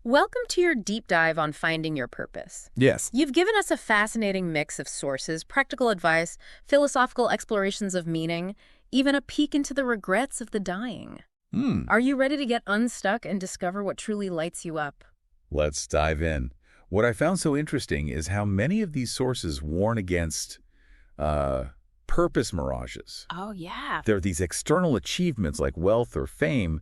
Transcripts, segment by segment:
Welcome to your deep dive on finding your purpose. Yes. You've given us a fascinating mix of sources, practical advice, philosophical explorations of meaning, even a peek into the regrets of the dying. Are you ready to get unstuck and discover what truly lights you up? Let's dive in. What I found so interesting is how many of these sources warn against purpose mirages. Oh, yeah. There are these external achievements like wealth or fame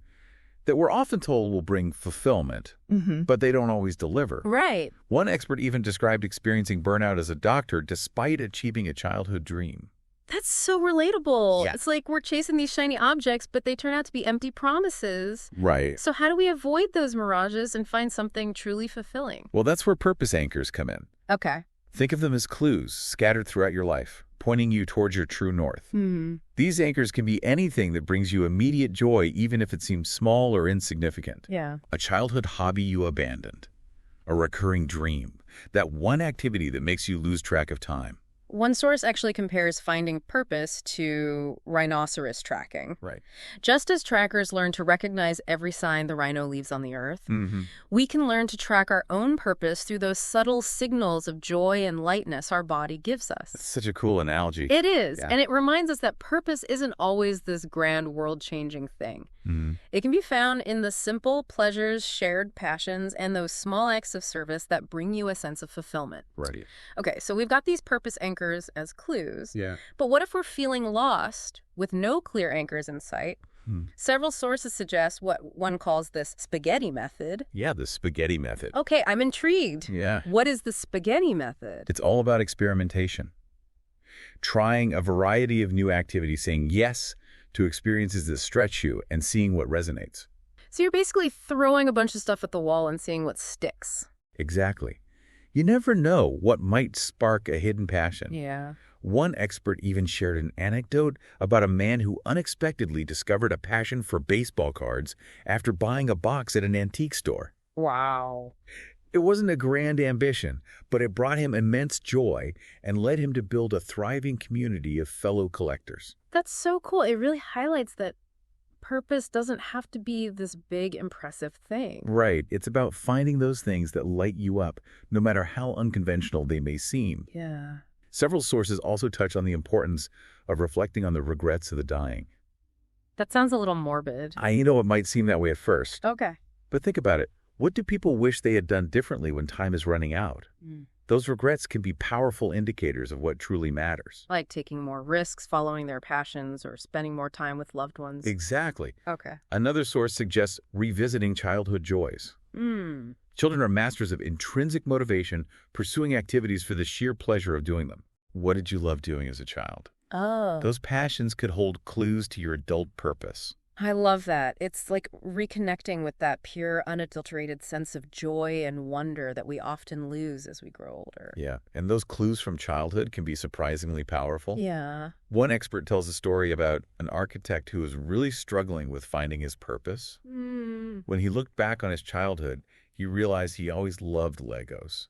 that we're often told will bring fulfillment, but they don't always deliver. Right. One expert even described experiencing burnout as a doctor despite achieving a childhood dream. That's so relatable. Yeah. It's like we're chasing these shiny objects, but they turn out to be empty promises. Right. So how do we avoid those mirages and find something truly fulfilling? Well, that's where purpose anchors come in. Okay. Think of them as clues scattered throughout your life, pointing you towards your true north. These anchors can be anything that brings you immediate joy, even if it seems small or insignificant. Yeah. A childhood hobby you abandoned, a recurring dream, that one activity that makes you lose track of time. One source actually compares finding purpose to rhinoceros tracking. Right. Just as trackers learn to recognize every sign the rhino leaves on the earth, we can learn to track our own purpose through those subtle signals of joy and lightness our body gives us. That's such a cool analogy. It is, Yeah. and it reminds us that purpose isn't always this grand world-changing thing. It can be found in the simple pleasures, shared passions, and those small acts of service that bring you a sense of fulfillment. Right. Okay, so we've got these purpose anchors as clues. Yeah. But what if we're feeling lost with no clear anchors in sight? Several sources suggest what one calls this spaghetti method. Yeah, the spaghetti method. Okay, I'm intrigued. Yeah. What is the spaghetti method? It's all about experimentation. Trying a variety of new activities, saying yes to experiences that stretch you and seeing what resonates. So you're basically throwing a bunch of stuff at the wall and seeing what sticks. Exactly. You never know what might spark a hidden passion. Yeah. One expert even shared an anecdote about a man who unexpectedly discovered a passion for baseball cards after buying a box at an antique store. Wow. It wasn't a grand ambition, but it brought him immense joy and led him to build a thriving community of fellow collectors. That's so cool. It really highlights that purpose doesn't have to be this big, impressive thing. Right. It's about finding those things that light you up, no matter how unconventional they may seem. Yeah. Several sources also touch on the importance of reflecting on the regrets of the dying. That sounds a little morbid. I know it might seem that way at first, Okay. but think about it. What do people wish they had done differently when time is running out? Those regrets can be powerful indicators of what truly matters. Like taking more risks, following their passions, or spending more time with loved ones. Exactly. Okay. Another source suggests revisiting childhood joys. Children are masters of intrinsic motivation, pursuing activities for the sheer pleasure of doing them. What did you love doing as a child? Oh. Those passions could hold clues to your adult purpose. I love that. It's like reconnecting with that pure, unadulterated sense of joy and wonder that we often lose as we grow older. Yeah, and those clues from childhood can be surprisingly powerful. Yeah. One expert tells a story about an architect who was really struggling with finding his purpose. When he looked back on his childhood, he realized he always loved Legos,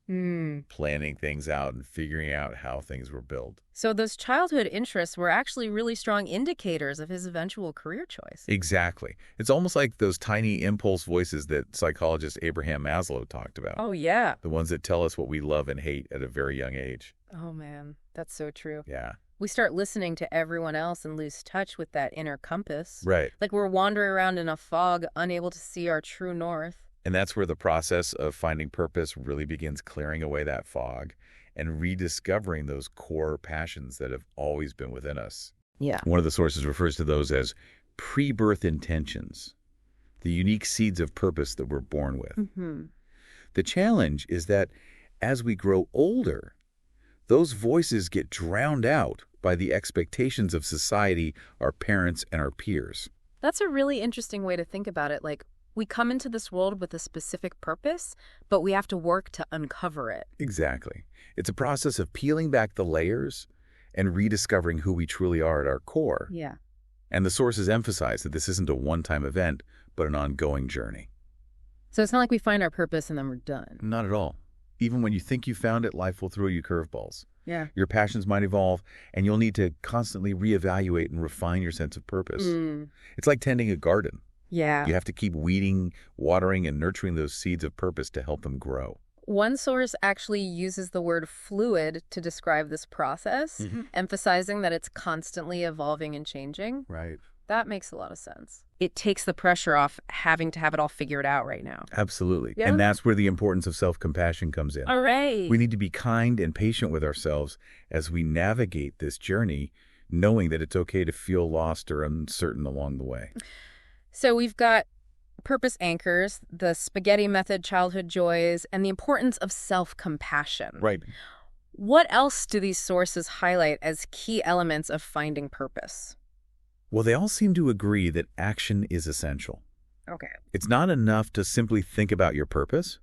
planning things out and figuring out how things were built. So those childhood interests were actually really strong indicators of his eventual career choice. Exactly. It's almost like those tiny impulse voices that psychologist Abraham Maslow talked about. Oh, yeah. The ones that tell us what we love and hate at a very young age. Oh, man. That's so true. Yeah. We start listening to everyone else and lose touch with that inner compass. Right. Like we're wandering around in a fog, unable to see our true north. And that's where the process of finding purpose really begins, clearing away that fog and rediscovering those core passions that have always been within us. Yeah. One of the sources refers to those as pre-birth intentions, the unique seeds of purpose that we're born with. The challenge is that as we grow older, those voices get drowned out by the expectations of society, our parents, and our peers. That's a really interesting way to think about it. Like, we come into this world with a specific purpose, but we have to work to uncover it. Exactly. It's a process of peeling back the layers and rediscovering who we truly are at our core. Yeah. And the sources emphasize that this isn't a one-time event, but an ongoing journey. So it's not like we find our purpose and then we're done. Not at all. Even when you think you found it, life will throw you curveballs. Yeah. Your passions might evolve, and you'll need to constantly reevaluate and refine your sense of purpose. It's like tending a garden. Yeah. You have to keep weeding, watering, and nurturing those seeds of purpose to help them grow. One source actually uses the word fluid to describe this process, emphasizing that it's constantly evolving and changing. Right. That makes a lot of sense. It takes the pressure off having to have it all figured out right now. Absolutely. Yeah. And that's where the importance of self-compassion comes in. All right. We need to be kind and patient with ourselves as we navigate this journey, knowing that it's okay to feel lost or uncertain along the way. So we've got purpose anchors, the spaghetti method, childhood joys, and the importance of self-compassion. Right. What else do these sources highlight as key elements of finding purpose? Well, they all seem to agree that action is essential. Okay. It's not enough to simply think about your purpose.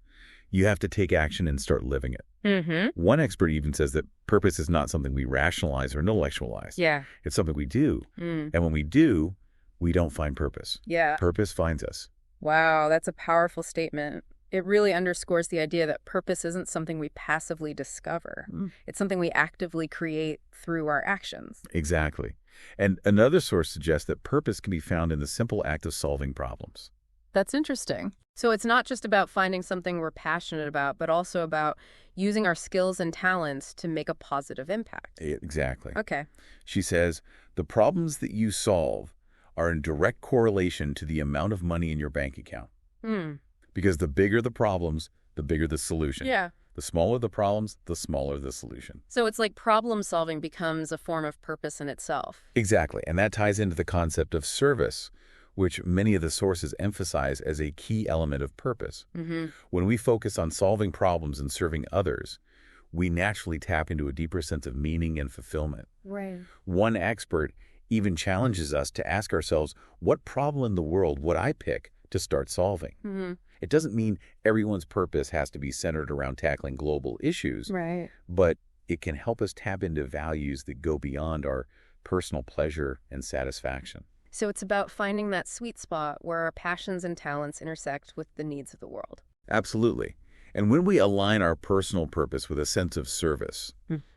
You have to take action and start living it. One expert even says that purpose is not something we rationalize or intellectualize. Yeah. It's something we do. And when we do, we don't find purpose. Yeah. Purpose finds us. Wow, that's a powerful statement. It really underscores the idea that purpose isn't something we passively discover. It's something we actively create through our actions. Exactly. And another source suggests that purpose can be found in the simple act of solving problems. That's interesting. So it's not just about finding something we're passionate about, but also about using our skills and talents to make a positive impact. Exactly. Okay. She says, the problems that you solve are in direct correlation to the amount of money in your bank account. Because the bigger the problems, the bigger the solution. Yeah. The smaller the problems, the smaller the solution. So it's like problem solving becomes a form of purpose in itself. Exactly. And that ties into the concept of service, which many of the sources emphasize as a key element of purpose. When we focus on solving problems and serving others, we naturally tap into a deeper sense of meaning and fulfillment. Right. One expert even challenges us to ask ourselves, what problem in the world would I pick to start solving? It doesn't mean everyone's purpose has to be centered around tackling global issues, Right. but it can help us tap into values that go beyond our personal pleasure and satisfaction. So it's about finding that sweet spot where our passions and talents intersect with the needs of the world. Absolutely. And when we align our personal purpose with a sense of service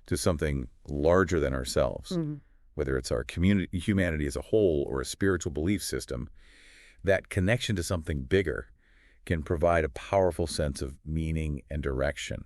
to something larger than ourselves, whether it's our community, humanity as a whole, or a spiritual belief system, that connection to something bigger can provide a powerful sense of meaning and direction.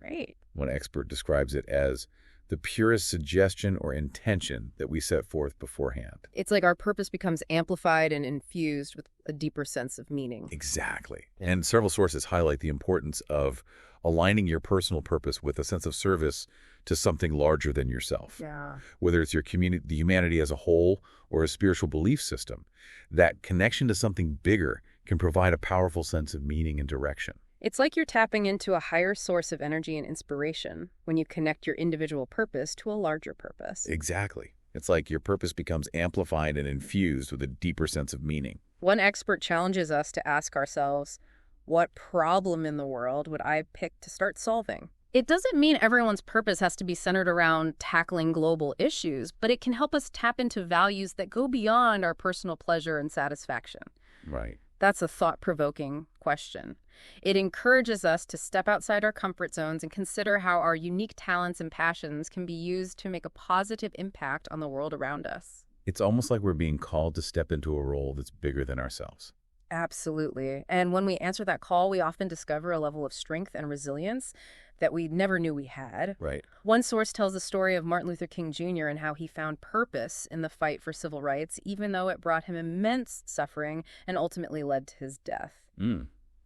Right. One expert describes it as the purest suggestion or intention that we set forth beforehand. It's like our purpose becomes amplified and infused with a deeper sense of meaning. Exactly. And several sources highlight the importance of aligning your personal purpose with a sense of service to something larger than yourself. Yeah. Whether it's your community, the humanity as a whole, or a spiritual belief system, that connection to something bigger can provide a powerful sense of meaning and direction. It's like you're tapping into a higher source of energy and inspiration when you connect your individual purpose to a larger purpose. Exactly. It's like your purpose becomes amplified and infused with a deeper sense of meaning. One expert challenges us to ask ourselves, what problem in the world would I pick to start solving? It doesn't mean everyone's purpose has to be centered around tackling global issues, but it can help us tap into values that go beyond our personal pleasure and satisfaction. Right. That's a thought-provoking question. It encourages us to step outside our comfort zones and consider how our unique talents and passions can be used to make a positive impact on the world around us. It's almost like we're being called to step into a role that's bigger than ourselves. Absolutely. And when we answer that call, we often discover a level of strength and resilience that we never knew we had. Right. One source tells the story of Martin Luther King Jr. and how he found purpose in the fight for civil rights, even though it brought him immense suffering and ultimately led to his death.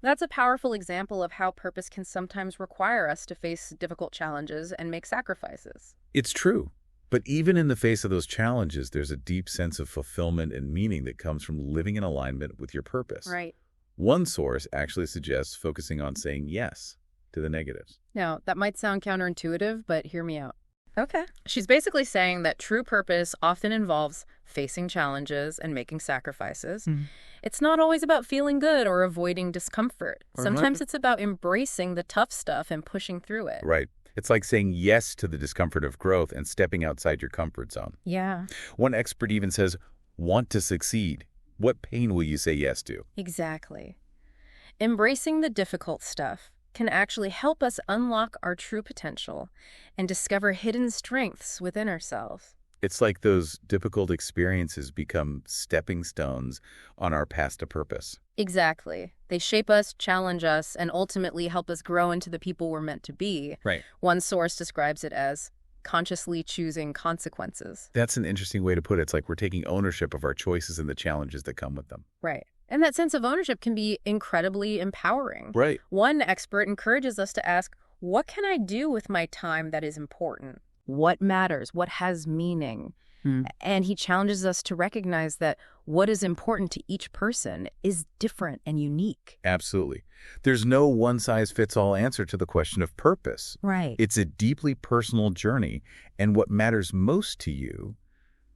That's a powerful example of how purpose can sometimes require us to face difficult challenges and make sacrifices. It's true. But even in the face of those challenges, there's a deep sense of fulfillment and meaning that comes from living in alignment with your purpose. Right. One source actually suggests focusing on saying yes to the negatives. Now, that might sound counterintuitive, but hear me out. Okay. She's basically saying that true purpose often involves facing challenges and making sacrifices. It's not always about feeling good or avoiding discomfort. Sometimes it's about embracing the tough stuff and pushing through it. Right. It's like saying yes to the discomfort of growth and stepping outside your comfort zone. Yeah. One expert even says, want to succeed. What pain will you say yes to? Exactly. Embracing the difficult stuff can actually help us unlock our true potential and discover hidden strengths within ourselves. It's like those difficult experiences become stepping stones on our path to purpose. Exactly. They shape us, challenge us, and ultimately help us grow into the people we're meant to be. Right. One source describes it as consciously choosing consequences. That's an interesting way to put it. It's like we're taking ownership of our choices and the challenges that come with them. Right. And that sense of ownership can be incredibly empowering. Right. One expert encourages us to ask, what can I do with my time that is important? What matters? What has meaning? And he challenges us to recognize that what is important to each person is different and unique. Absolutely. There's no one-size-fits-all answer to the question of purpose. Right. It's a deeply personal journey, and what matters most to you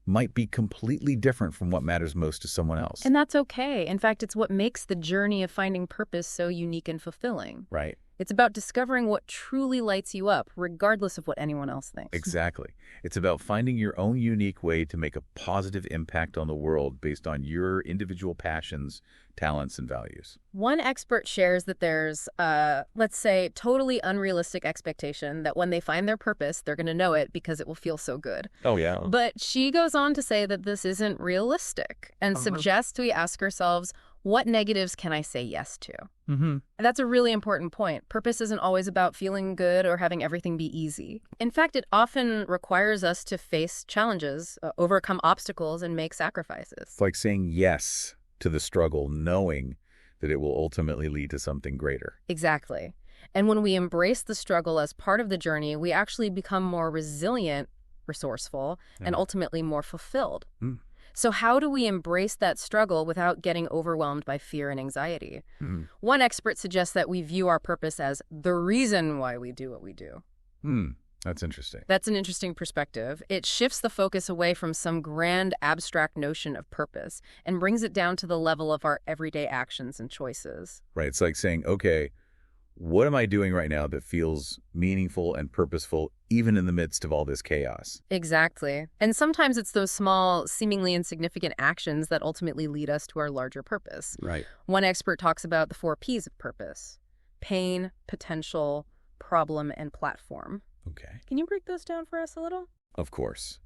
might be completely different from what matters most to someone else. And that's okay. In fact, it's what makes the journey of finding purpose so unique and fulfilling. Right. It's about discovering what truly lights you up, regardless of what anyone else thinks. Exactly. It's about finding your own unique way to make a positive impact on the world based on your individual passions, talents, and values. One expert shares that there's, let's say, totally unrealistic expectation that when they find their purpose, they're going to know it because it will feel so good. Oh, yeah. But she goes on to say that this isn't realistic and suggests we ask ourselves, what negatives can I say yes to? And that's a really important point. Purpose isn't always about feeling good or having everything be easy. In fact, it often requires us to face challenges, overcome obstacles, and make sacrifices. It's like saying yes to the struggle, knowing that it will ultimately lead to something greater. Exactly. And when we embrace the struggle as part of the journey, we actually become more resilient, resourceful, and ultimately more fulfilled. So how do we embrace that struggle without getting overwhelmed by fear and anxiety? One expert suggests that we view our purpose as the reason why we do what we do. That's interesting. That's an interesting perspective. It shifts the focus away from some grand abstract notion of purpose and brings it down to the level of our everyday actions and choices. Right. It's like saying, okay, what am I doing right now that feels meaningful and purposeful, even in the midst of all this chaos? Exactly. And sometimes it's those small, seemingly insignificant actions that ultimately lead us to our larger purpose. Right. One expert talks about the 4 Ps of purpose: pain, potential, problem, and platform. Okay. Can you break those down for us a little? Of course.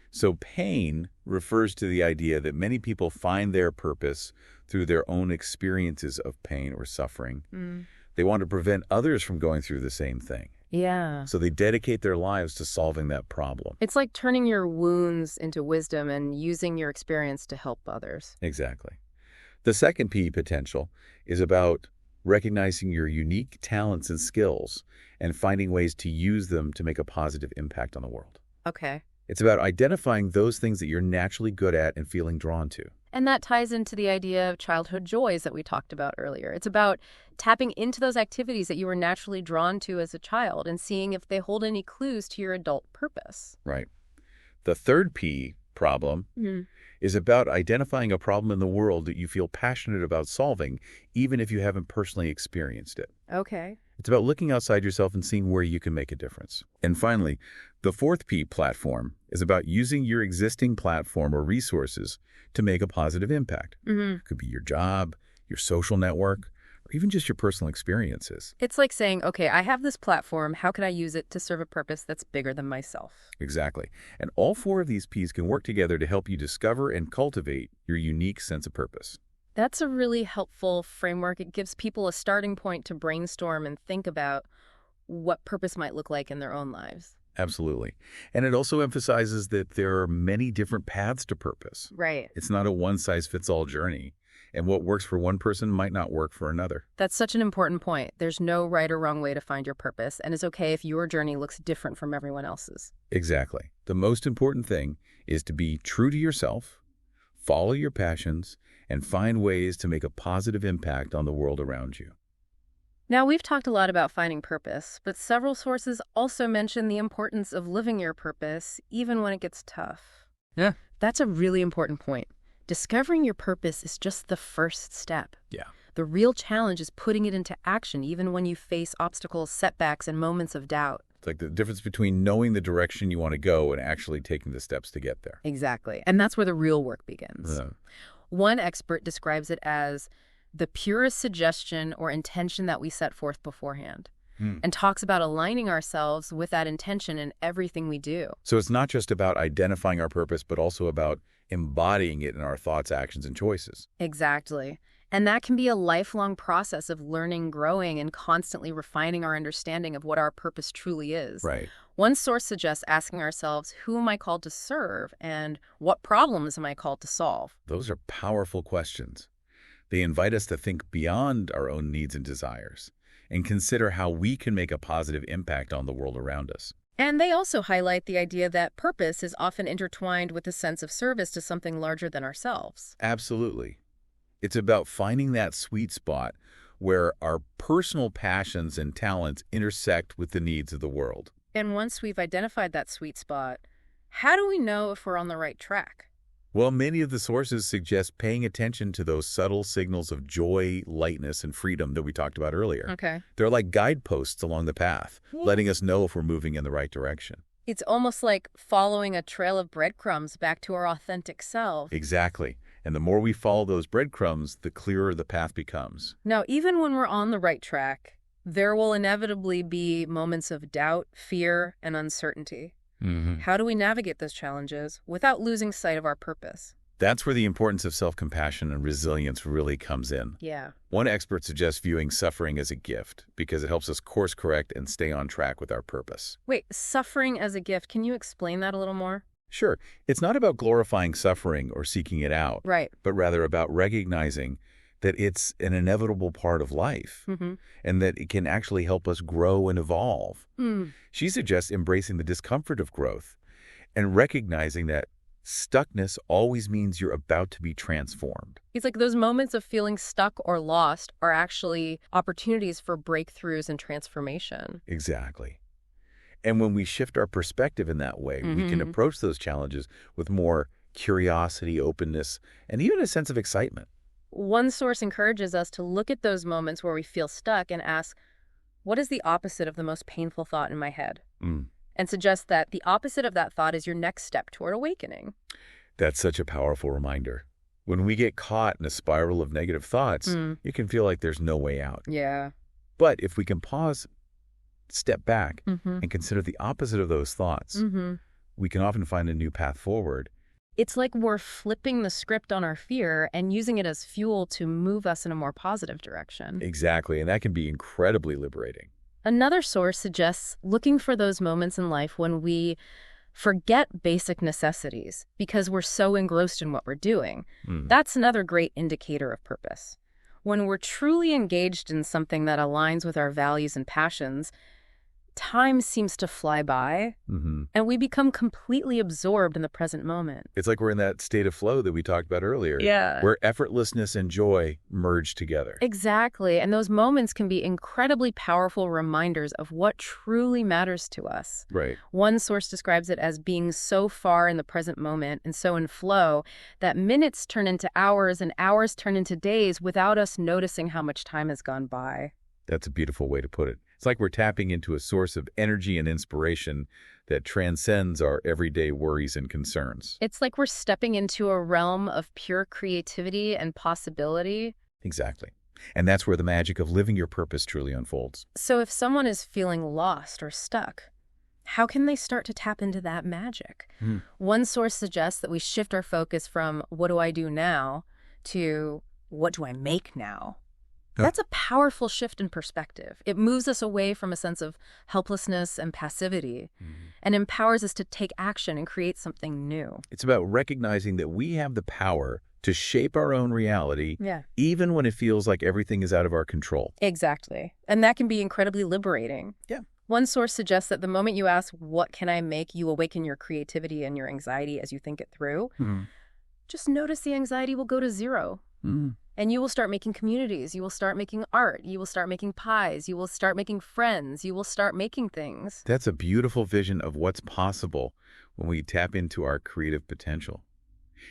So pain refers to the idea that many people find their purpose through their own experiences of pain or suffering. They want to prevent others from going through the same thing. Yeah. So they dedicate their lives to solving that problem. It's like turning your wounds into wisdom and using your experience to help others. Exactly. The second P, potential, is about recognizing your unique talents and skills and finding ways to use them to make a positive impact on the world. Okay. It's about identifying those things that you're naturally good at and feeling drawn to. And that ties into the idea of childhood joys that we talked about earlier. It's about tapping into those activities that you were naturally drawn to as a child and seeing if they hold any clues to your adult purpose. Right. The third P, problem, is about identifying a problem in the world that you feel passionate about solving, even if you haven't personally experienced it. Okay. It's about looking outside yourself and seeing where you can make a difference. And finally, the fourth P, platform, is about using your existing platform or resources to make a positive impact. It could be your job, your social network, or even just your personal experiences. It's like saying, okay, I have this platform. How can I use it to serve a purpose that's bigger than myself? Exactly. And all 4 of these Ps can work together to help you discover and cultivate your unique sense of purpose. That's a really helpful framework. It gives people a starting point to brainstorm and think about what purpose might look like in their own lives. Absolutely. And it also emphasizes that there are many different paths to purpose. Right. It's not a one-size-fits-all journey, and what works for one person might not work for another. That's such an important point. There's no right or wrong way to find your purpose, and it's okay if your journey looks different from everyone else's. Exactly. The most important thing is to be true to yourself, follow your passions, and find ways to make a positive impact on the world around you. Now, we've talked a lot about finding purpose, but several sources also mention the importance of living your purpose, even when it gets tough. Yeah. That's a really important point. Discovering your purpose is just the first step. Yeah. The real challenge is putting it into action, even when you face obstacles, setbacks, and moments of doubt. It's like the difference between knowing the direction you want to go and actually taking the steps to get there. Exactly. And that's where the real work begins. Yeah. One expert describes it as the purest suggestion or intention that we set forth beforehand. and talks about aligning ourselves with that intention in everything we do. So it's not just about identifying our purpose, but also about embodying it in our thoughts, actions, and choices. Exactly. And that can be a lifelong process of learning, growing, and constantly refining our understanding of what our purpose truly is. Right. One source suggests asking ourselves, who am I called to serve, and what problems am I called to solve? Those are powerful questions. They invite us to think beyond our own needs and desires and consider how we can make a positive impact on the world around us. And they also highlight the idea that purpose is often intertwined with a sense of service to something larger than ourselves. Absolutely. It's about finding that sweet spot where our personal passions and talents intersect with the needs of the world. And once we've identified that sweet spot, how do we know if we're on the right track? Well, many of the sources suggest paying attention to those subtle signals of joy, lightness, and freedom that we talked about earlier. Okay. They're like guideposts along the path, letting us know if we're moving in the right direction. It's almost like following a trail of breadcrumbs back to our authentic self. Exactly. And the more we follow those breadcrumbs, the clearer the path becomes. Now, even when we're on the right track, there will inevitably be moments of doubt, fear, and uncertainty. How do we navigate those challenges without losing sight of our purpose? That's where the importance of self-compassion and resilience really comes in. Yeah. One expert suggests viewing suffering as a gift because it helps us course correct and stay on track with our purpose. Wait, suffering as a gift. Can you explain that a little more? Sure, it's not about glorifying suffering or seeking it out, Right. but rather about recognizing that it's an inevitable part of life and that it can actually help us grow and evolve. She suggests embracing the discomfort of growth and recognizing that stuckness always means you're about to be transformed. It's like those moments of feeling stuck or lost are actually opportunities for breakthroughs and transformation. Exactly. And when we shift our perspective in that way, we can approach those challenges with more curiosity, openness, and even a sense of excitement. One source encourages us to look at those moments where we feel stuck and ask, what is the opposite of the most painful thought in my head? And suggest that the opposite of that thought is your next step toward awakening. That's such a powerful reminder. When we get caught in a spiral of negative thoughts, it can feel like there's no way out. Yeah. But if we can pause, step back, and consider the opposite of those thoughts, we can often find a new path forward. It's like we're flipping the script on our fear and using it as fuel to move us in a more positive direction. Exactly, and that can be incredibly liberating. Another source suggests looking for those moments in life when we forget basic necessities because we're so engrossed in what we're doing. That's another great indicator of purpose. When we're truly engaged in something that aligns with our values and passions, time seems to fly by, and we become completely absorbed in the present moment. It's like we're in that state of flow that we talked about earlier, where effortlessness and joy merge together. Exactly, and those moments can be incredibly powerful reminders of what truly matters to us. Right. One source describes it as being so far in the present moment and so in flow that minutes turn into hours and hours turn into days without us noticing how much time has gone by. That's a beautiful way to put it. It's like we're tapping into a source of energy and inspiration that transcends our everyday worries and concerns. It's like we're stepping into a realm of pure creativity and possibility. Exactly. And that's where the magic of living your purpose truly unfolds. So if someone is feeling lost or stuck, how can they start to tap into that magic? One source suggests that we shift our focus from what do I do now to what do I make now? That's a powerful shift in perspective. It moves us away from a sense of helplessness and passivity and empowers us to take action and create something new. It's about recognizing that we have the power to shape our own reality, even when it feels like everything is out of our control. Exactly. And that can be incredibly liberating. Yeah. One source suggests that the moment you ask, what can I make, you awaken your creativity and your anxiety as you think it through. Just notice the anxiety will go to zero. And you will start making communities. You will start making art. You will start making pies. You will start making friends. You will start making things. That's a beautiful vision of what's possible when we tap into our creative potential.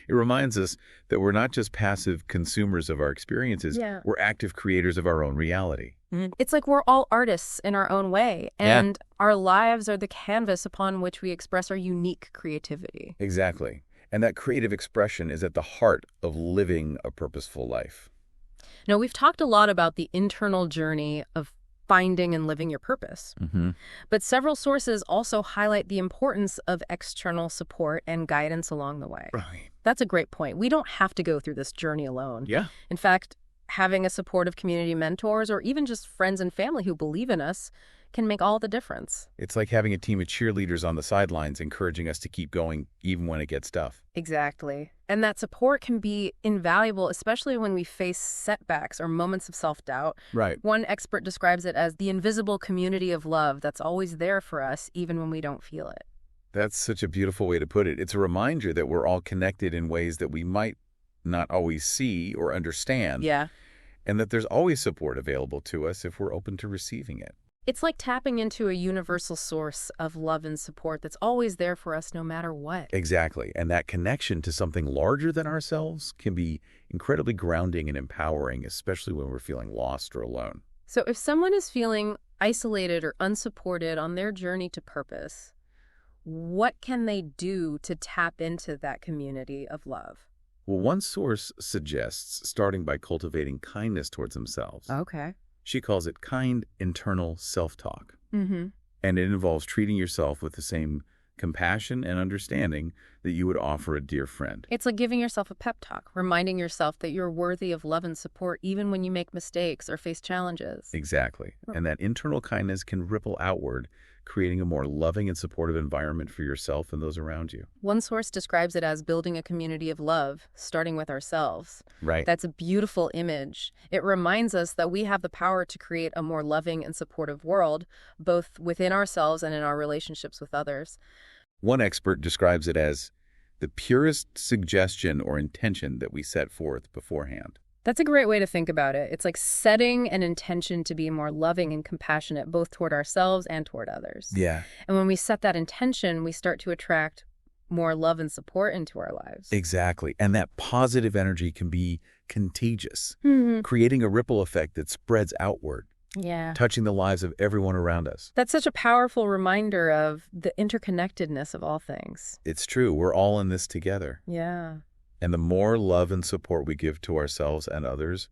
It reminds us that we're not just passive consumers of our experiences. We're active creators of our own reality. It's like we're all artists in our own way, and our lives are the canvas upon which we express our unique creativity. Exactly. And that creative expression is at the heart of living a purposeful life. Now, we've talked a lot about the internal journey of finding and living your purpose. But several sources also highlight the importance of external support and guidance along the way. Right. That's a great point. We don't have to go through this journey alone. Yeah. In fact, having a supportive community mentors or even just friends and family who believe in us can make all the difference. It's like having a team of cheerleaders on the sidelines encouraging us to keep going even when it gets tough. Exactly. And that support can be invaluable, especially when we face setbacks or moments of self-doubt. Right. One expert describes it as the invisible community of love that's always there for us, even when we don't feel it. That's such a beautiful way to put it. It's a reminder that we're all connected in ways that we might not always see or understand. Yeah. And that there's always support available to us if we're open to receiving it. It's like tapping into a universal source of love and support that's always there for us no matter what. Exactly. And that connection to something larger than ourselves can be incredibly grounding and empowering, especially when we're feeling lost or alone. So if someone is feeling isolated or unsupported on their journey to purpose, what can they do to tap into that community of love? Well, one source suggests starting by cultivating kindness towards themselves. Okay. She calls it kind internal self-talk. Mm-hmm. And it involves treating yourself with the same compassion and understanding that you would offer a dear friend. It's like giving yourself a pep talk, reminding yourself that you're worthy of love and support even when you make mistakes or face challenges. Exactly. And that internal kindness can ripple outward, creating a more loving and supportive environment for yourself and those around you. One source describes it as building a community of love, starting with ourselves. Right. That's a beautiful image. It reminds us that we have the power to create a more loving and supportive world, both within ourselves and in our relationships with others. One expert describes it as the purest suggestion or intention that we set forth beforehand. That's a great way to think about it. It's like setting an intention to be more loving and compassionate, both toward ourselves and toward others. Yeah. And when we set that intention, we start to attract more love and support into our lives. Exactly. And that positive energy can be contagious, Mm-hmm. creating a ripple effect that spreads outward, Yeah. touching the lives of everyone around us. That's such a powerful reminder of the interconnectedness of all things. It's true. We're all in this together. Yeah. And the more love and support we give to ourselves and others,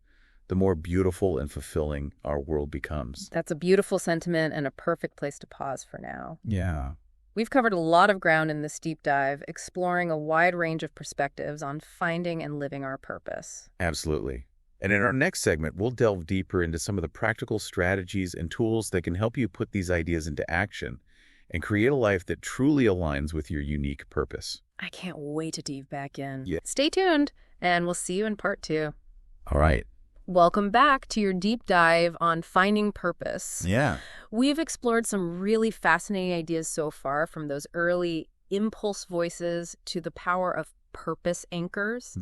the more beautiful and fulfilling our world becomes. That's a beautiful sentiment and a perfect place to pause for now. Yeah. We've covered a lot of ground in this deep dive, exploring a wide range of perspectives on finding and living our purpose. Absolutely. And in our next segment, we'll delve deeper into some of the practical strategies and tools that can help you put these ideas into action and create a life that truly aligns with your unique purpose. I can't wait to dive back in. Yeah. Stay tuned, and we'll see you in part 2. All right. Welcome back to your deep dive on finding purpose. Yeah. We've explored some really fascinating ideas so far, from those early impulse voices to the power of purpose anchors,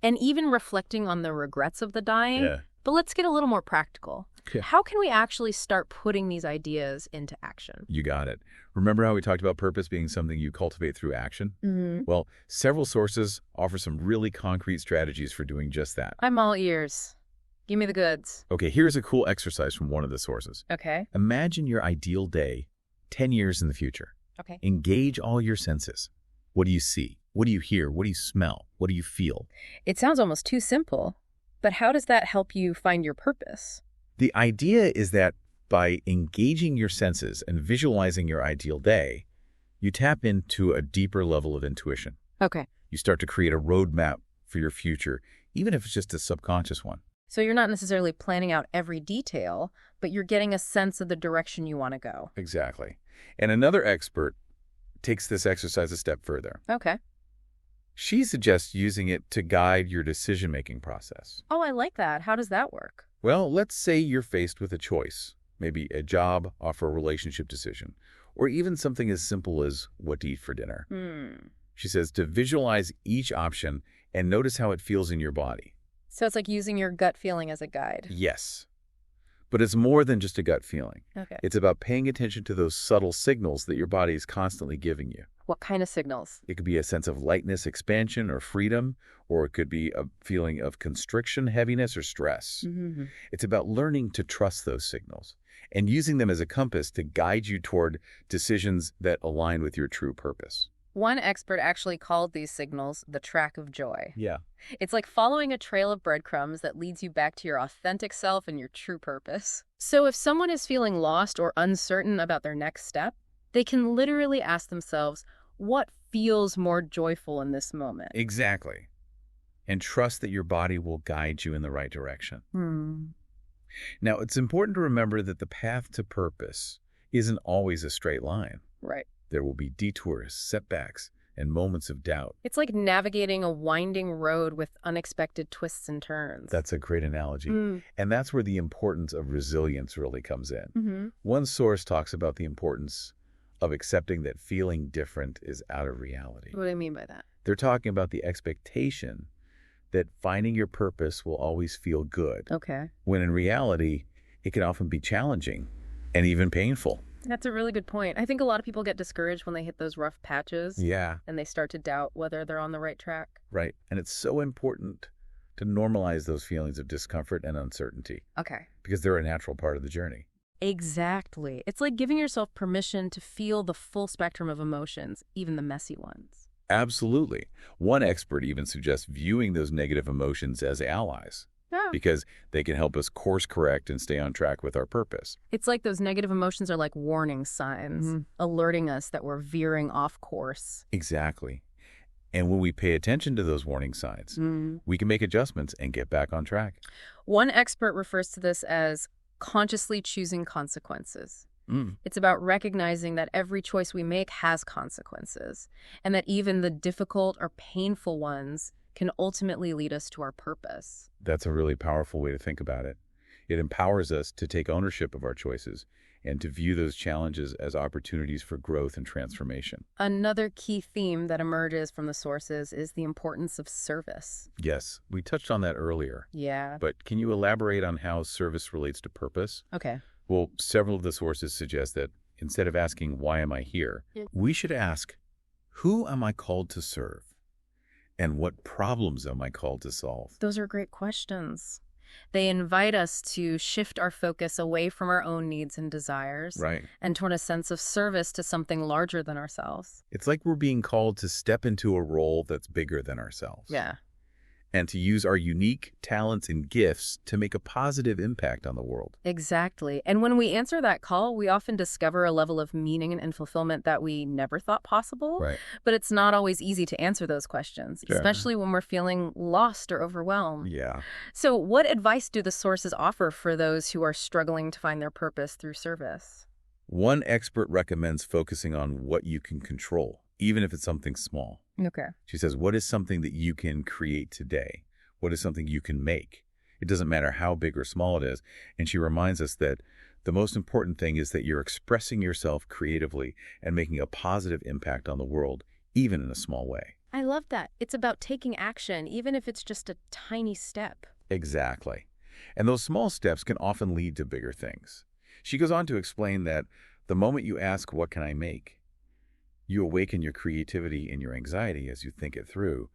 and even reflecting on the regrets of the dying. Yeah. But let's get a little more practical. Yeah. How can we actually start putting these ideas into action? You got it. Remember how we talked about purpose being something you cultivate through action? Mm-hmm. Well, several sources offer some really concrete strategies for doing just that. I'm all ears. Give me the goods. Okay, here's a cool exercise from one of the sources. Okay. Imagine your ideal day 10 years in the future. Okay. Engage all your senses. What do you see? What do you hear? What do you smell? What do you feel? It sounds almost too simple, but how does that help you find your purpose? The idea is that by engaging your senses and visualizing your ideal day, you tap into a deeper level of intuition. Okay. You start to create a roadmap for your future, even if it's just a subconscious one. So you're not necessarily planning out every detail, but you're getting a sense of the direction you want to go. Exactly. And another expert takes this exercise a step further. Okay. She suggests using it to guide your decision-making process. Oh, I like that. How does that work? Well, let's say you're faced with a choice, maybe a job offer, a relationship decision, or even something as simple as what to eat for dinner. She says to visualize each option and notice how it feels in your body. So it's like using your gut feeling as a guide. Yes. But it's more than just a gut feeling. Okay. It's about paying attention to those subtle signals that your body is constantly giving you. What kind of signals? It could be a sense of lightness, expansion, or freedom, or it could be a feeling of constriction, heaviness, or stress. Mm-hmm. It's about learning to trust those signals and using them as a compass to guide you toward decisions that align with your true purpose. One expert actually called these signals the track of joy. Yeah. It's like following a trail of breadcrumbs that leads you back to your authentic self and your true purpose. So if someone is feeling lost or uncertain about their next step, they can literally ask themselves, what feels more joyful in this moment? Exactly. And trust that your body will guide you in the right direction. Now, it's important to remember that the path to purpose isn't always a straight line. Right. There will be detours, setbacks, and moments of doubt. It's like navigating a winding road with unexpected twists and turns. That's a great analogy. And that's where the importance of resilience really comes in. Mm-hmm. One source talks about the importance of accepting that feeling different is out of reality. What do you mean by that? They're talking about the expectation that finding your purpose will always feel good, Okay. when in reality, it can often be challenging and even painful. That's a really good point. I think a lot of people get discouraged when they hit those rough patches. Yeah. And they start to doubt whether they're on the right track. Right. And it's so important to normalize those feelings of discomfort and uncertainty Okay. because they're a natural part of the journey. Exactly. It's like giving yourself permission to feel the full spectrum of emotions, even the messy ones. Absolutely. One expert even suggests viewing those negative emotions as allies Yeah. because they can help us course correct and stay on track with our purpose. It's like those negative emotions are like warning signs, alerting us that we're veering off course. Exactly. And when we pay attention to those warning signs, we can make adjustments and get back on track. One expert refers to this as consciously choosing consequences. It's about recognizing that every choice we make has consequences, and that even the difficult or painful ones can ultimately lead us to our purpose. That's a really powerful way to think about it. It empowers us to take ownership of our choices and to view those challenges as opportunities for growth and transformation. Another key theme that emerges from the sources is the importance of service. Yes, we touched on that earlier. Yeah. But can you elaborate on how service relates to purpose? Okay. Well, several of the sources suggest that instead of asking, why am I here, we should ask, who am I called to serve? And what problems am I called to solve? Those are great questions. They invite us to shift our focus away from our own needs and desires, Right. and toward a sense of service to something larger than ourselves. It's like we're being called to step into a role that's bigger than ourselves. Yeah. And to use our unique talents and gifts to make a positive impact on the world. Exactly. And when we answer that call, we often discover a level of meaning and fulfillment that we never thought possible. Right. But it's not always easy to answer those questions, Sure. especially when we're feeling lost or overwhelmed. Yeah. So what advice do the sources offer for those who are struggling to find their purpose through service? One expert recommends focusing on what you can control, even if it's something small. Okay. She says, what is something that you can create today? What is something you can make? It doesn't matter how big or small it is. And she reminds us that the most important thing is that you're expressing yourself creatively and making a positive impact on the world, even in a small way. I love that. It's about taking action, even if it's just a tiny step. Exactly. And those small steps can often lead to bigger things. She goes on to explain that the moment you ask, what can I make? You awaken your creativity and your anxiety as you think it through.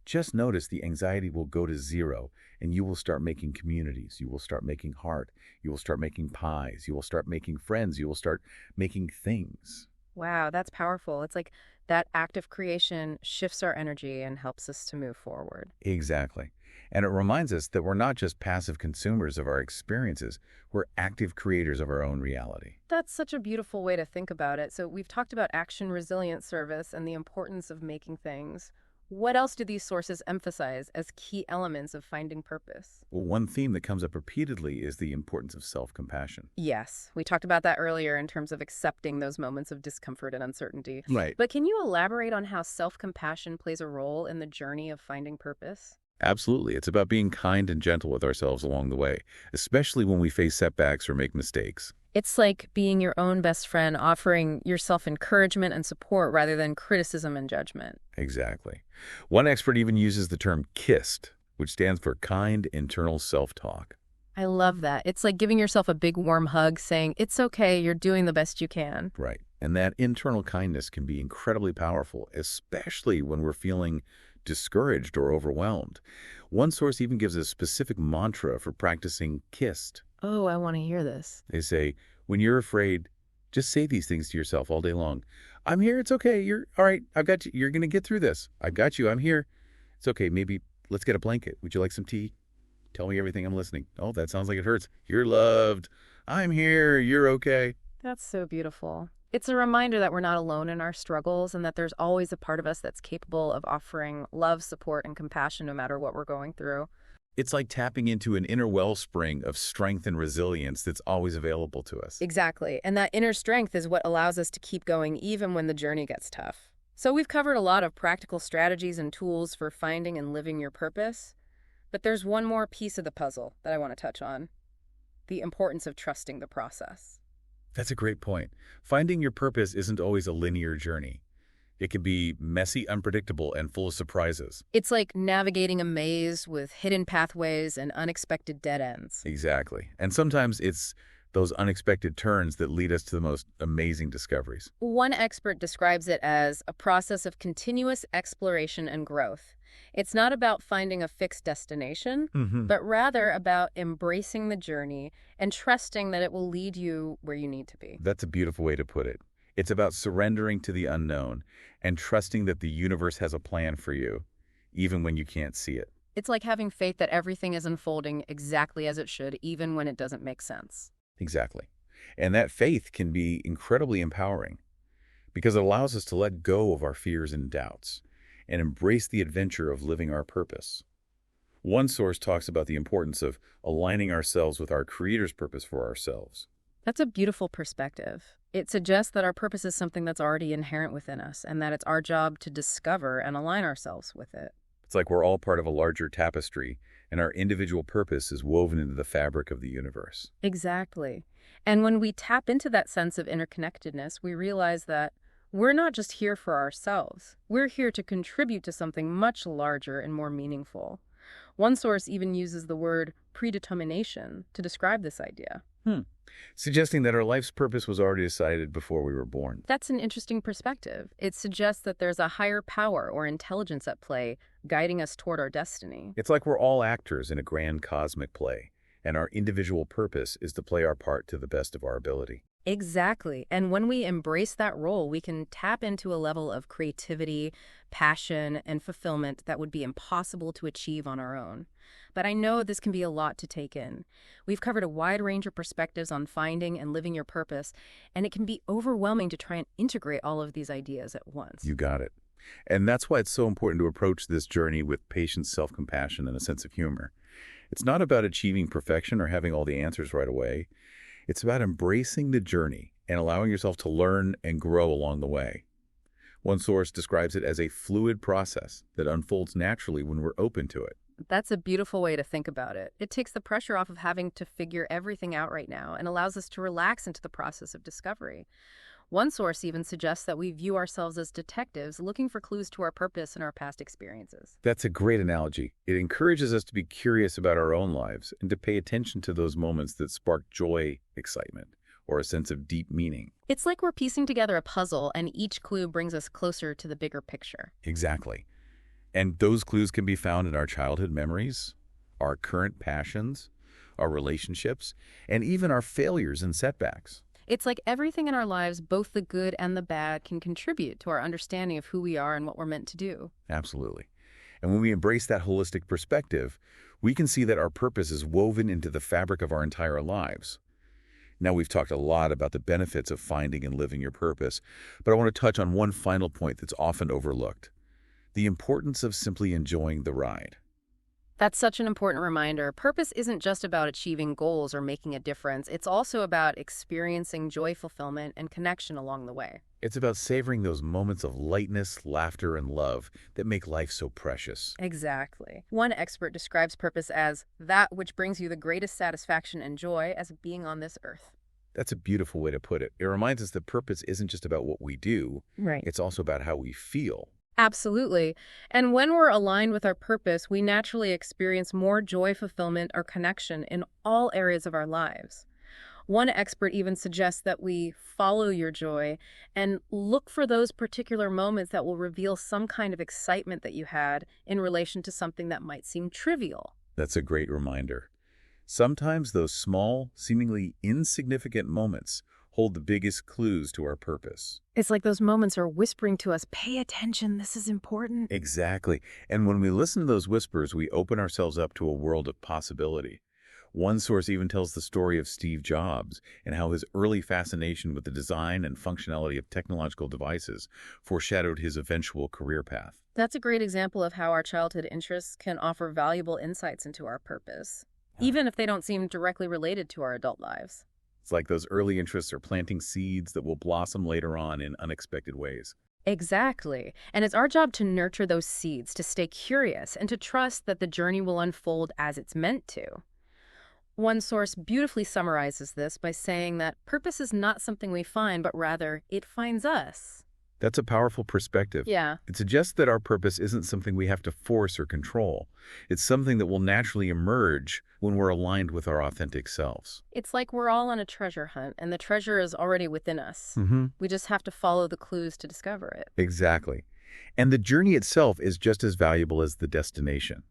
Just notice the anxiety will go to zero and you will start making communities. You will start making heart. You will start making pies. You will start making friends. You will start making things. Wow, that's powerful. It's like that act of creation shifts our energy and helps us to move forward. Exactly. And it reminds us that we're not just passive consumers of our experiences, we're active creators of our own reality. That's such a beautiful way to think about it. So we've talked about action, resilient service, and the importance of making things. What else do these sources emphasize as key elements of finding purpose? Well, one theme that comes up repeatedly is the importance of self-compassion. Yes, we talked about that earlier in terms of accepting those moments of discomfort and uncertainty. Right. But can you elaborate on how self-compassion plays a role in the journey of finding purpose? Absolutely. It's about being kind and gentle with ourselves along the way, especially when we face setbacks or make mistakes. It's like being your own best friend, offering yourself encouragement and support rather than criticism and judgment. Exactly. One expert even uses the term KISSed, which stands for kind internal self-talk. I love that. It's like giving yourself a big warm hug saying, it's okay, you're doing the best you can. Right. And that internal kindness can be incredibly powerful, especially when we're feeling discouraged or overwhelmed. One source even gives a specific mantra for practicing KISSed. Oh, I want to hear this. They say, when you're afraid, Just say these things to yourself all day long. I'm here. It's okay. You're all right. I've got you. You're going to get through this. I've got you. I'm here. It's okay. Maybe let's get a blanket. Would you like some tea? Tell me everything. I'm listening. Oh, that sounds like it hurts. You're loved. I'm here. You're okay. That's so beautiful. It's a reminder that we're not alone in our struggles and that there's always a part of us that's capable of offering love, support, and compassion no matter what we're going through. It's like tapping into an inner wellspring of strength and resilience that's always available to us. Exactly. And that inner strength is what allows us to keep going even when the journey gets tough. So we've covered a lot of practical strategies and tools for finding and living your purpose. But there's one more piece of the puzzle that I want to touch on: the importance of trusting the process. That's a great point. Finding your purpose isn't always a linear journey. It can be messy, unpredictable, and full of surprises. It's like navigating a maze with hidden pathways and unexpected dead ends. Exactly. And sometimes it's those unexpected turns that lead us to the most amazing discoveries. One expert describes it as a process of continuous exploration and growth. It's not about finding a fixed destination, but rather about embracing the journey and trusting that it will lead you where you need to be. That's a beautiful way to put it. It's about surrendering to the unknown and trusting that the universe has a plan for you, even when you can't see it. It's like having faith that everything is unfolding exactly as it should, even when it doesn't make sense. Exactly. And that faith can be incredibly empowering because it allows us to let go of our fears and doubts and embrace the adventure of living our purpose. One source talks about the importance of aligning ourselves with our Creator's purpose for ourselves. That's a beautiful perspective. It suggests that our purpose is something that's already inherent within us and that it's our job to discover and align ourselves with it. It's like we're all part of a larger tapestry, and our individual purpose is woven into the fabric of the universe. Exactly. And when we tap into that sense of interconnectedness, we realize that we're not just here for ourselves. We're here to contribute to something much larger and more meaningful. One source even uses the word predetermination to describe this idea. Suggesting that our life's purpose was already decided before we were born. That's an interesting perspective. It suggests that there's a higher power or intelligence at play guiding us toward our destiny. It's like we're all actors in a grand cosmic play, and our individual purpose is to play our part to the best of our ability. Exactly. And when we embrace that role, we can tap into a level of creativity, passion, and fulfillment that would be impossible to achieve on our own. But I know this can be a lot to take in. We've covered a wide range of perspectives on finding and living your purpose, and it can be overwhelming to try and integrate all of these ideas at once. You got it. And that's why it's so important to approach this journey with patience, self-compassion, and a sense of humor. It's not about achieving perfection or having all the answers right away. It's about embracing the journey and allowing yourself to learn and grow along the way. One source describes it as a fluid process that unfolds naturally when we're open to it. That's a beautiful way to think about it. It takes the pressure off of having to figure everything out right now and allows us to relax into the process of discovery. One source even suggests that we view ourselves as detectives looking for clues to our purpose and our past experiences. That's a great analogy. It encourages us to be curious about our own lives and to pay attention to those moments that spark joy, excitement, or a sense of deep meaning. It's like we're piecing together a puzzle, and each clue brings us closer to the bigger picture. Exactly. And those clues can be found in our childhood memories, our current passions, our relationships, and even our failures and setbacks. It's like everything in our lives, both the good and the bad, can contribute to our understanding of who we are and what we're meant to do. Absolutely. And when we embrace that holistic perspective, we can see that our purpose is woven into the fabric of our entire lives. Now, we've talked a lot about the benefits of finding and living your purpose, but I want to touch on one final point that's often overlooked: the importance of simply enjoying the ride. That's such an important reminder. Purpose isn't just about achieving goals or making a difference. It's also about experiencing joy, fulfillment, and connection along the way. It's about savoring those moments of lightness, laughter, and love that make life so precious. Exactly. One expert describes purpose as that which brings you the greatest satisfaction and joy as being on this earth. That's a beautiful way to put it. It reminds us that purpose isn't just about what we do. Right. It's also about how we feel. Absolutely. And when we're aligned with our purpose, we naturally experience more joy, fulfillment, or connection in all areas of our lives. One expert even suggests that we follow your joy and look for those particular moments that will reveal some kind of excitement that you had in relation to something that might seem trivial. That's a great reminder. Sometimes those small, seemingly insignificant moments hold the biggest clues to our purpose. It's like those moments are whispering to us, pay attention, this is important. Exactly. And when we listen to those whispers, we open ourselves up to a world of possibility. One source even tells the story of Steve Jobs and how his early fascination with the design and functionality of technological devices foreshadowed his eventual career path. That's a great example of how our childhood interests can offer valuable insights into our purpose, even if they don't seem directly related to our adult lives. It's like those early interests are planting seeds that will blossom later on in unexpected ways. Exactly. And it's our job to nurture those seeds, to stay curious, and to trust that the journey will unfold as it's meant to. One source beautifully summarizes this by saying that purpose is not something we find, but rather it finds us. That's a powerful perspective. Yeah. It suggests that our purpose isn't something we have to force or control. It's something that will naturally emerge when we're aligned with our authentic selves. It's like we're all on a treasure hunt, and the treasure is already within us. We just have to follow the clues to discover it. Exactly. And the journey itself is just as valuable as the destination.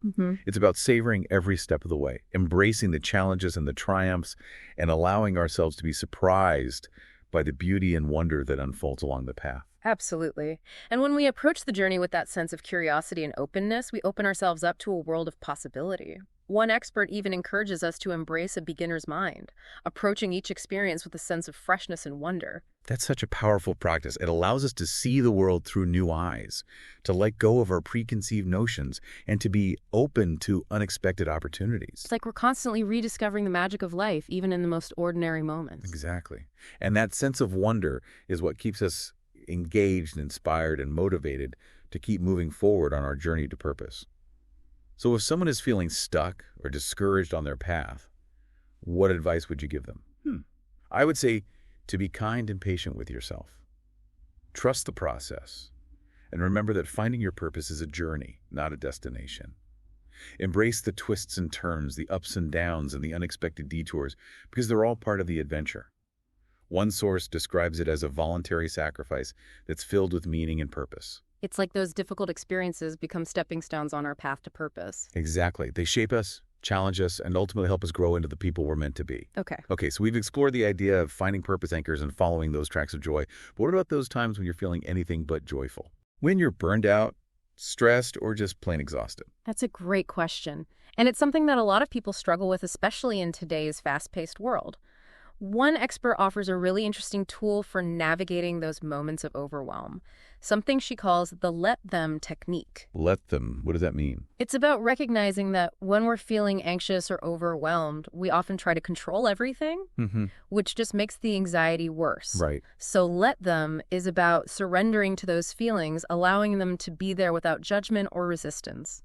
It's about savoring every step of the way, embracing the challenges and the triumphs, and allowing ourselves to be surprised by the beauty and wonder that unfolds along the path. Absolutely. And when we approach the journey with that sense of curiosity and openness, we open ourselves up to a world of possibility. One expert even encourages us to embrace a beginner's mind, approaching each experience with a sense of freshness and wonder. That's such a powerful practice. It allows us to see the world through new eyes, to let go of our preconceived notions, and to be open to unexpected opportunities. It's like we're constantly rediscovering the magic of life, even in the most ordinary moments. Exactly. And that sense of wonder is what keeps us engaged, inspired, and motivated to keep moving forward on our journey to purpose. So if someone is feeling stuck or discouraged on their path, what advice would you give them? I would say to be kind and patient with yourself. Trust the process. And remember that finding your purpose is a journey, not a destination. Embrace the twists and turns, the ups and downs, and the unexpected detours, because they're all part of the adventure. One source describes it as a voluntary sacrifice that's filled with meaning and purpose. It's like those difficult experiences become stepping stones on our path to purpose. Exactly. They shape us, challenge us, and ultimately help us grow into the people we're meant to be. Okay, So we've explored the idea of finding purpose anchors and following those tracks of joy. But what about those times when you're feeling anything but joyful? When you're burned out, stressed, or just plain exhausted? That's a great question. And it's something that a lot of people struggle with, especially in today's fast-paced world. One expert offers a really interesting tool for navigating those moments of overwhelm, something she calls the let them technique. Let them. What does that mean? It's about recognizing that when we're feeling anxious or overwhelmed, we often try to control everything, which just makes the anxiety worse. Right. So let them is about surrendering to those feelings, allowing them to be there without judgment or resistance.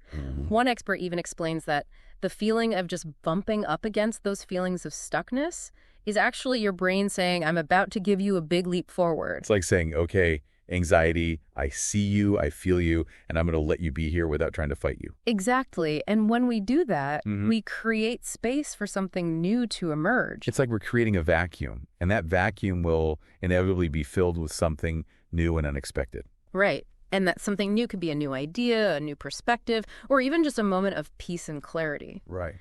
One expert even explains that the feeling of just bumping up against those feelings of stuckness is actually your brain saying, I'm about to give you a big leap forward. It's like saying, okay, anxiety, I see you, I feel you, and I'm going to let you be here without trying to fight you. Exactly. And when we do that, we create space for something new to emerge. It's like we're creating a vacuum, and that vacuum will inevitably be filled with something new and unexpected. Right. And that something new could be a new idea, a new perspective, or even just a moment of peace and clarity. Right.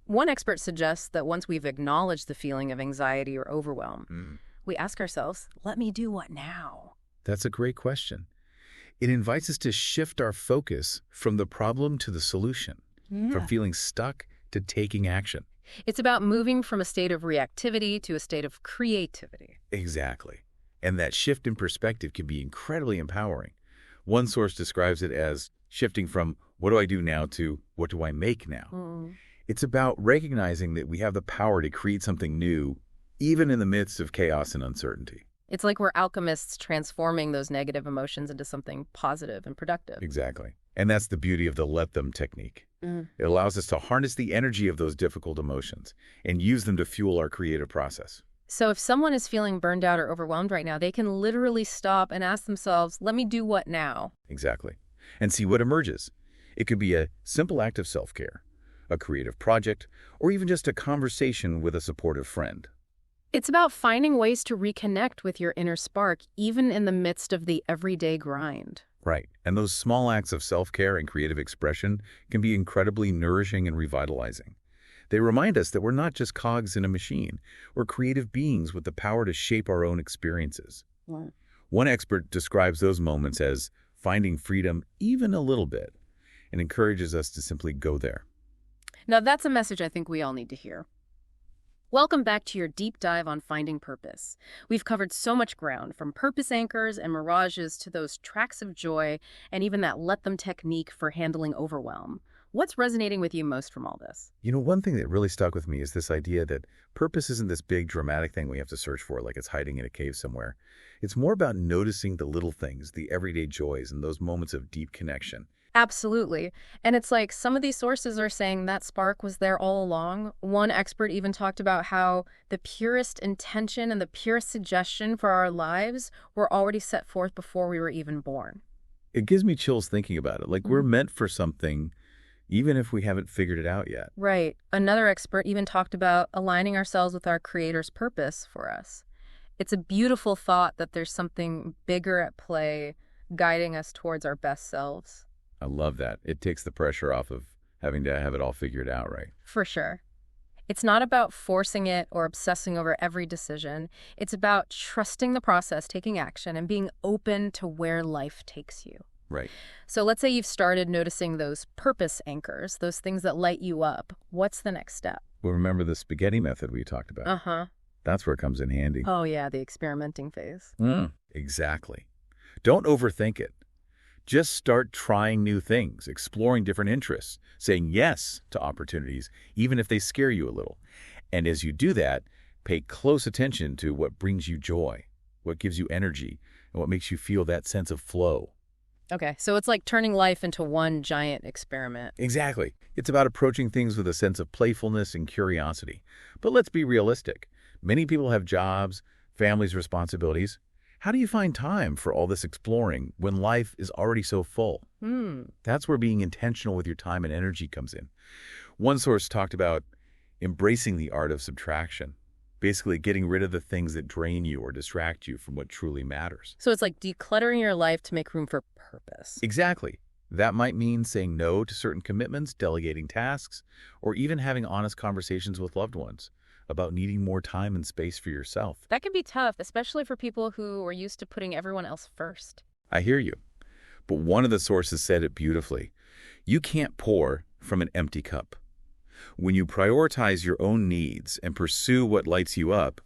One expert suggests that once we've acknowledged the feeling of anxiety or overwhelm, we ask ourselves, let me do what now? That's a great question. It invites us to shift our focus from the problem to the solution, from feeling stuck to taking action. It's about moving from a state of reactivity to a state of creativity. Exactly. And that shift in perspective can be incredibly empowering. One source describes it as shifting from what do I do now to what do I make now? It's about recognizing that we have the power to create something new, even in the midst of chaos and uncertainty. It's like we're alchemists transforming those negative emotions into something positive and productive. Exactly. And that's the beauty of the let them technique. It allows us to harness the energy of those difficult emotions and use them to fuel our creative process. So if someone is feeling burned out or overwhelmed right now, they can literally stop and ask themselves, let me do what now? Exactly. And see what emerges. It could be a simple act of self-care, a creative project, or even just a conversation with a supportive friend. It's about finding ways to reconnect with your inner spark, even in the midst of the everyday grind. Right. And those small acts of self-care and creative expression can be incredibly nourishing and revitalizing. They remind us that we're not just cogs in a machine. We're creative beings with the power to shape our own experiences. Right. One expert describes those moments as finding freedom even a little bit and encourages us to simply go there. Now, that's a message I think we all need to hear. Welcome back to your deep dive on finding purpose. We've covered so much ground, from purpose anchors and mirages to those tracks of joy, and even that let them technique for handling overwhelm. What's resonating with you most from all this? One thing that really stuck with me is this idea that purpose isn't this big dramatic thing we have to search for like it's hiding in a cave somewhere. It's more about noticing the little things, the everyday joys, and those moments of deep connection. Absolutely. And it's like some of these sources are saying that spark was there all along. One expert even talked about how the purest intention and the purest suggestion for our lives were already set forth before we were even born. It gives me chills thinking about it. Like we're meant for something, even if we haven't figured it out yet. Right. Another expert even talked about aligning ourselves with our Creator's purpose for us. It's a beautiful thought that there's something bigger at play guiding us towards our best selves. I love that. It takes the pressure off of having to have it all figured out, right? For sure. It's not about forcing it or obsessing over every decision. It's about trusting the process, taking action, and being open to where life takes you. Right. So let's say you've started noticing those purpose anchors, those things that light you up. What's the next step? Well, remember the spaghetti method we talked about? Uh-huh. That's where it comes in handy. Oh, yeah, the experimenting phase. Exactly. Don't overthink it. Just start trying new things, exploring different interests, saying yes to opportunities, even if they scare you a little. And as you do that, pay close attention to what brings you joy, what gives you energy, and what makes you feel that sense of flow. Okay, so it's like turning life into one giant experiment. Exactly. It's about approaching things with a sense of playfulness and curiosity. But let's be realistic. Many people have jobs, families, responsibilities. How do you find time for all this exploring when life is already so full? That's where being intentional with your time and energy comes in. One source talked about embracing the art of subtraction, basically getting rid of the things that drain you or distract you from what truly matters. So it's like decluttering your life to make room for purpose. Exactly. That might mean saying no to certain commitments, delegating tasks, or even having honest conversations with loved ones about needing more time and space for yourself. That can be tough, especially for people who are used to putting everyone else first. I hear you. But one of the sources said it beautifully. You can't pour from an empty cup. When you prioritize your own needs and pursue what lights you up,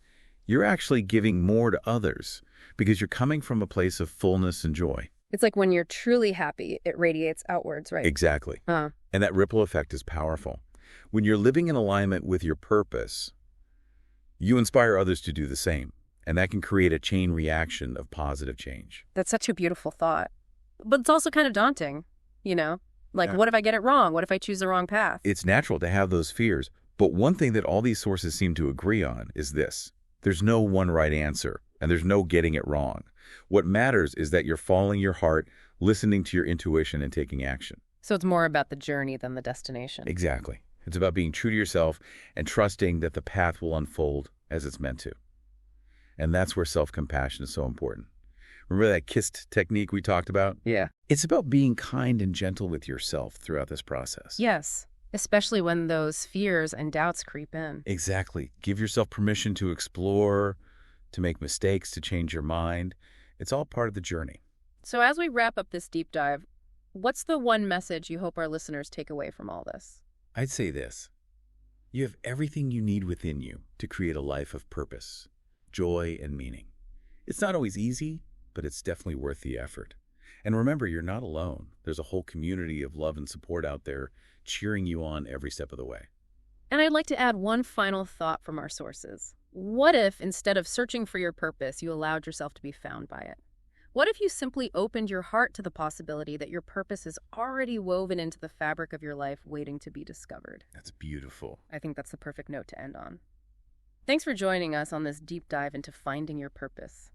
you're actually giving more to others because you're coming from a place of fullness and joy. It's like when you're truly happy, it radiates outwards, right? Exactly. And that ripple effect is powerful. When you're living in alignment with your purpose, you inspire others to do the same, and that can create a chain reaction of positive change. That's such a beautiful thought. But it's also kind of daunting, Like, what if I get it wrong? What if I choose the wrong path? It's natural to have those fears, but one thing that all these sources seem to agree on is this. There's no one right answer, and there's no getting it wrong. What matters is that you're following your heart, listening to your intuition, and taking action. So it's more about the journey than the destination. Exactly. It's about being true to yourself and trusting that the path will unfold as it's meant to. And that's where self-compassion is so important. Remember that KISS technique we talked about? Yeah. It's about being kind and gentle with yourself throughout this process. Yes, especially when those fears and doubts creep in. Exactly. Give yourself permission to explore, to make mistakes, to change your mind. It's all part of the journey. So as we wrap up this deep dive, what's the one message you hope our listeners take away from all this? I'd say this. You have everything you need within you to create a life of purpose, joy, and meaning. It's not always easy, but it's definitely worth the effort. And remember, you're not alone. There's a whole community of love and support out there cheering you on every step of the way. And I'd like to add one final thought from our sources. What if, instead of searching for your purpose, you allowed yourself to be found by it? What if you simply opened your heart to the possibility that your purpose is already woven into the fabric of your life, waiting to be discovered? That's beautiful. I think that's the perfect note to end on. Thanks for joining us on this deep dive into finding your purpose.